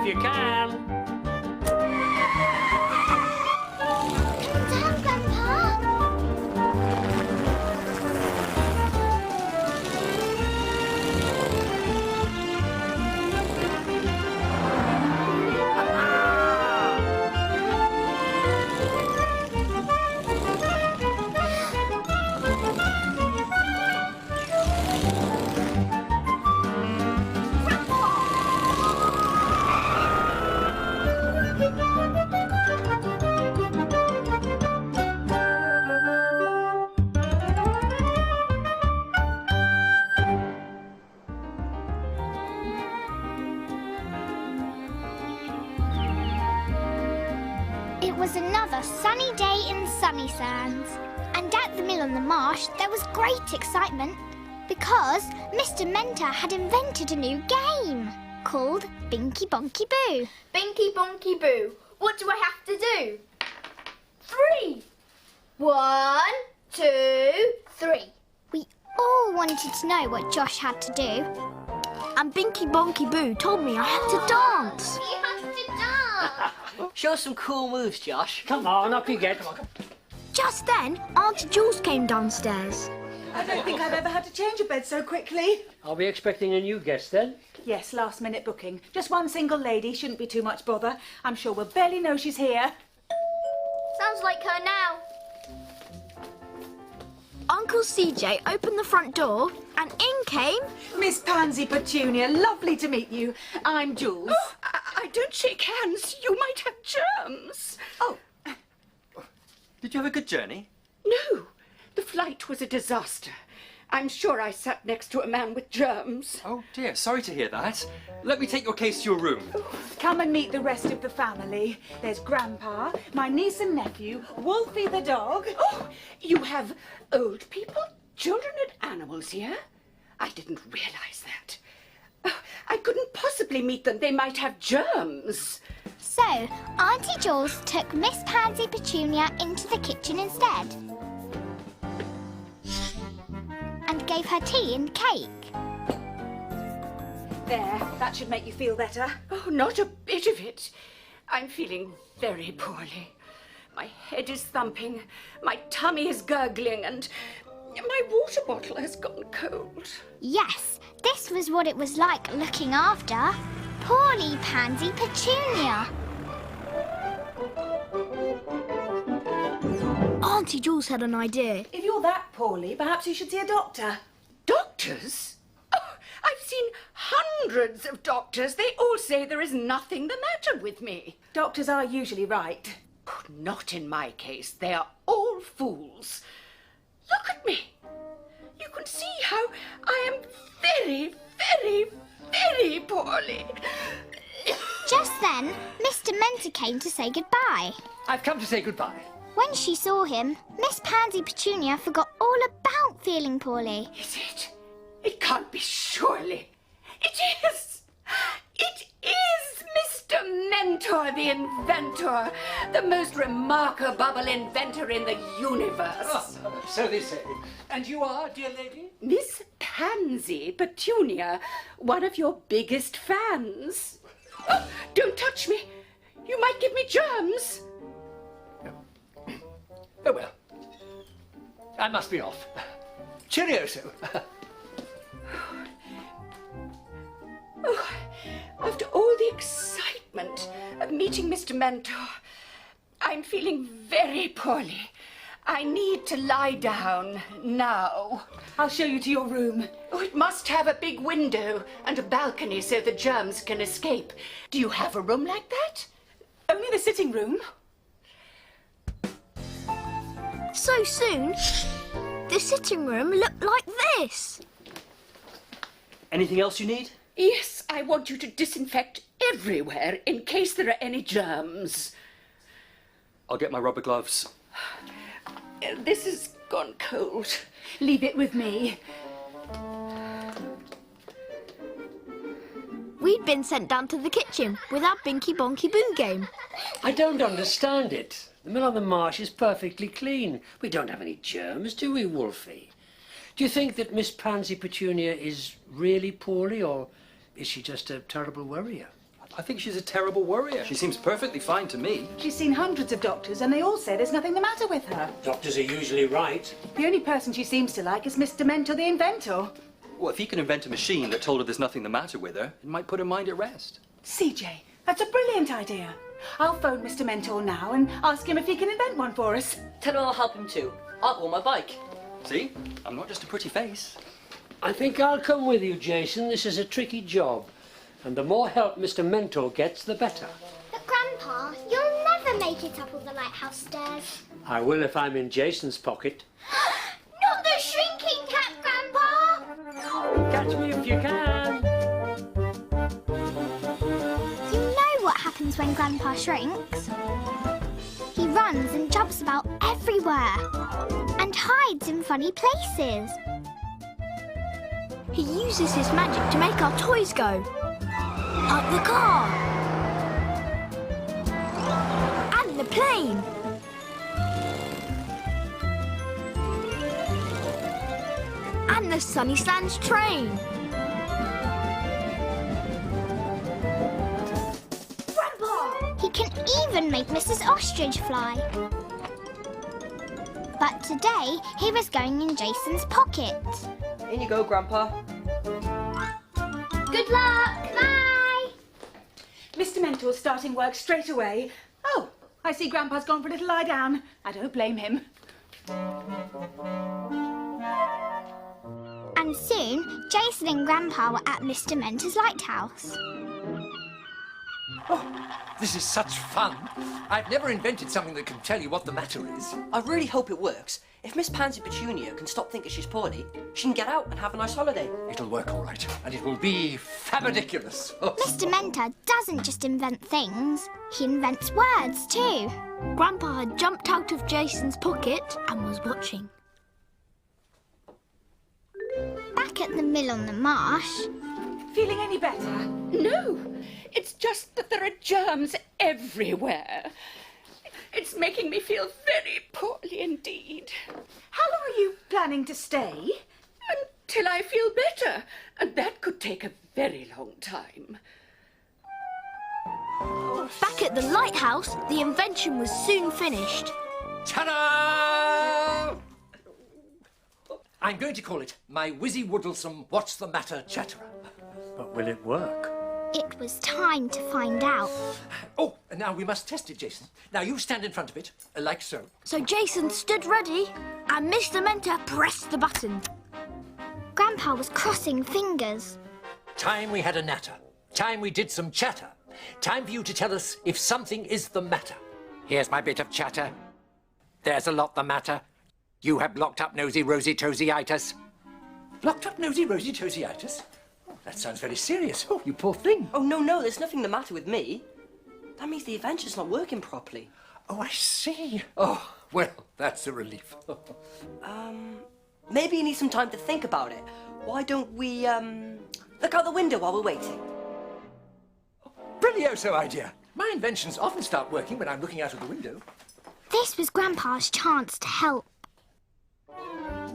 you can. Down, Grandpa. It was another sunny day in Sunny Sands. And at the mill on the marsh, there was great excitement because Mr. Mentor had invented a new game called Binky Bonky Boo. Binky Bonky Boo. What do I have to do? 3. 1, 2, 3. We all wanted to know what Josh had to do. And Binky Bonky Boo told me I had to dance. You have to dance. Show us some cool moves, Josh. Come on, up you get. Come on. Just then, Auntie Jules came downstairs. I don't think I've ever had to change a bed so quickly. I'll be expecting a new guest then. Yes, last-minute booking. Just one single lady, shouldn't be too much bother. I'm sure we'll barely know she's here. Sounds like her now. Uncle CJ opened the front door and in came... Miss Pansy Petunia, lovely to meet you. I'm Jules. Oh, I don't shake hands. You might have germs. Oh. Did you have a good journey? No, the flight was a disaster. I'm sure I sat next to a man with germs. Oh dear, sorry to hear that. Let me take your case to your room. Come and meet the rest of the family. There's Grandpa, my niece and nephew, Wolfie the dog. Oh, you have old people, children and animals here? I didn't realize that. Oh, I couldn't possibly meet them. They might have germs. So, Auntie Jules took Miss Pansy Petunia into the kitchen instead and gave her tea and cake. There, that should make you feel better. Oh, not a bit of it. I'm feeling very poorly. My head is thumping, my tummy is gurgling, and my water bottle has gone cold. Yes, this was what it was like looking after poorly Pansy Petunia. Auntie Jules had an idea. If you're that poorly, perhaps you should see a doctor. Doctors? Oh, I've seen hundreds of doctors. They all say there is nothing the matter with me. Doctors are usually right. Oh, not in my case. They are all fools. Look at me. You can see how I am very, very, very poorly. Just then, Mr. Mentor came to say goodbye. I've come to say goodbye. When she saw him, Miss Pansy Petunia forgot all about feeling poorly. Is it? It can't be, surely. It is! It is Mr. Mentor, the inventor, the most remarkable inventor in the universe. Oh, so they say. And you are, dear lady? Miss Pansy Petunia, one of your biggest fans. Oh, don't touch me. You might give me germs. Oh, well. I must be off. Cheerio, Sue. Oh, after all the excitement of meeting Mr. Mentor, I'm feeling very poorly. I need to lie down now. I'll show you to your room. Oh, it must have a big window and a balcony so the germs can escape. Do you have a room like that? Only the sitting room. So soon, the sitting room looked like this. Anything else you need? Yes, I want you to disinfect everywhere in case there are any germs. I'll get my rubber gloves. This has gone cold. Leave it with me. We'd been sent down to the kitchen with our Binky Bonky Boo game. I don't understand it. The mill on the marsh is perfectly clean. We don't have any germs, do we, Wolfie? Do you think that Miss Pansy Petunia is really poorly, or is she just a terrible worrier? I think she's a terrible worrier. She seems perfectly fine to me. She's seen hundreds of doctors and they all say there's nothing the matter with her. Doctors are usually right. The only person she seems to like is Mr. Mentor, the inventor. Well, if he can invent a machine that told her there's nothing the matter with her, it might put her mind at rest. CJ, that's a brilliant idea. I'll phone Mr. Mentor now and ask him if he can invent one for us. Tell him I'll help him too. I'll go on my bike. See? I'm not just a pretty face. I think I'll come with you, Jason. This is a tricky job. And the more help Mr. Mentor gets, the better. But Grandpa, you'll never make it up all the lighthouse stairs. I will if I'm in Jason's pocket. Not the shrinking cap, Grandpa! Catch me if you can. You know what happens when Grandpa shrinks? He runs and jumps about everywhere and hides in funny places. He uses his magic to make our toys go. Up the car. And the plane. And the Sunny Sands train. Grandpa! He can even make Mrs. Ostrich fly. But today, he was going in Jason's pocket. In you go, Grandpa. Good luck! Bye! Mr. Mentor's starting work straight away. Oh, I see Grandpa's gone for a little lie down. I don't blame him. And soon, Jason and Grandpa were at Mr. Mentor's lighthouse. This is such fun. I've never invented something that can tell you what the matter is. I really hope it works. If Miss Pansy Petunia can stop thinking she's poorly, she can get out and have a nice holiday. It'll work all right, and it will be fabadiculous. Oh. Mr. Mentor doesn't just invent things, he invents words too. Grandpa had jumped out of Jason's pocket and was watching. Back at the mill on the marsh, Feeling any better? No, it's just that there are germs everywhere. It's making me feel very poorly indeed. How long are you planning to stay? Until I feel better, and that could take a very long time. Back at the lighthouse, the invention was soon finished. Ta-da! I'm going to call it my Whizzy Woodlesome What's the Matter Chatterer. But will it work? it was time to find out. Oh, and now we must test it, Jason. Now you stand in front of it, like so. So Jason stood ready, and Mr. Mentor pressed the button. Grandpa was crossing fingers. Time we had a natter. Time we did some chatter. Time for you to tell us if something is the matter. Here's my bit of chatter. There's a lot the matter. You have blocked up nosy rosy tosyitis. Blocked up nosy rosy tosyitis? Oh, that sounds very serious. Oh, you poor thing. Oh, no, there's nothing the matter with me. That means the invention's not working properly. Oh, I see. Oh, well, that's a relief. Maybe you need some time to think about it. Why don't we, look out the window while we're waiting? Brilliant idea. My inventions often start working when I'm looking out of the window. This was Grandpa's chance to help.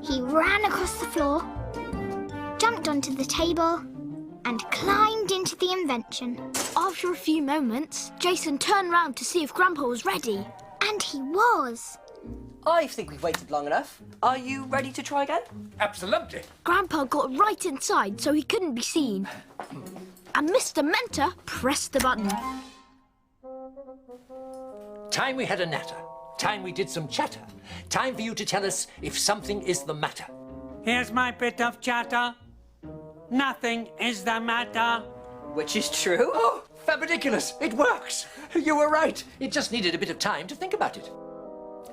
He ran across the floor, jumped onto the table, and climbed into the invention. After a few moments, Jason turned round to see if Grandpa was ready. And he was. I think we've waited long enough. Are you ready to try again? Absolutely. Grandpa got right inside so he couldn't be seen. And Mr. Mentor pressed the button. Time we had a natter. Time we did some chatter. Time for you to tell us if something is the matter. Here's my bit of chatter. Nothing is the matter. Which is true. Oh, fabadiculous. It works. You were right. It just needed a bit of time to think about it.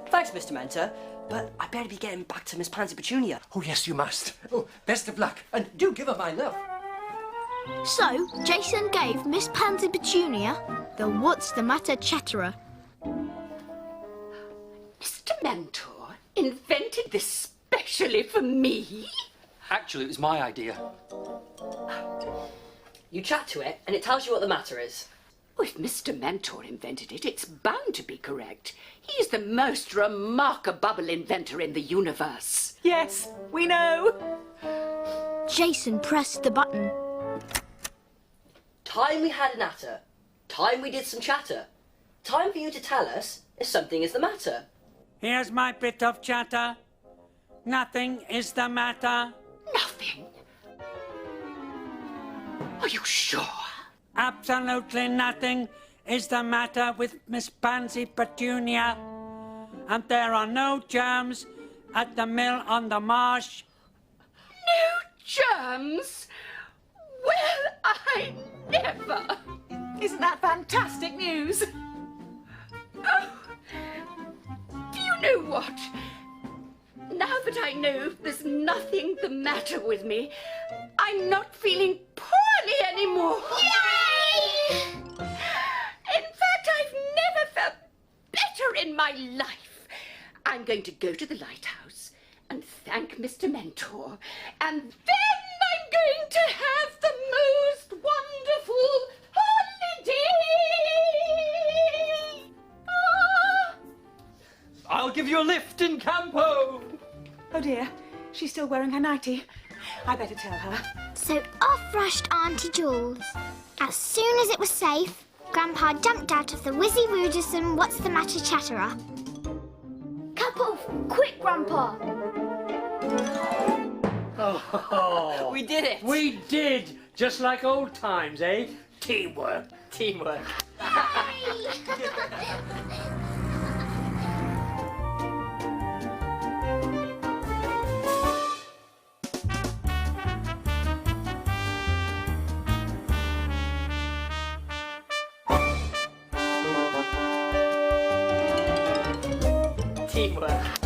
Thanks, Mr. Mentor, but I better be getting back to Miss Pansy Petunia. Oh, yes, you must. Oh, best of luck. And do give her my love. So, Jason gave Miss Pansy Petunia the What's the Matter Chatterer. Mr. Mentor invented this specially for me? Actually, it was my idea. You chat to it, and it tells you what the matter is. Well, if Mr. Mentor invented it, it's bound to be correct. He's the most remarkable inventor in the universe. Yes, we know. Jason pressed the button. Time we had a natter. Time we did some chatter. Time for you to tell us if something is the matter. Here's my bit of chatter. Nothing is the matter. Nothing. Are you sure? Absolutely nothing is the matter with Miss Pansy Petunia. And there are no germs at the mill on the marsh. No germs? Well, I never. Isn't that fantastic news? Oh, do you know what? Now that I know there's nothing the matter with me, I'm not feeling poorly anymore. Yay! In fact, I've never felt better in my life. I'm going to go to the lighthouse and thank Mr. Mentor, and then I'm going to have the most wonderful holiday. Ah! I'll give you a lift in Campo. Oh dear, she's still wearing her nightie. I better tell her. So off rushed Auntie Jules. As soon as it was safe, Grandpa jumped out of the Wizzy Wooderson What's the Matter chatterer. Cap off! Quick, Grandpa! Oh, We did it! we did! Just like old times, eh? Teamwork. Teamwork. Teamwork.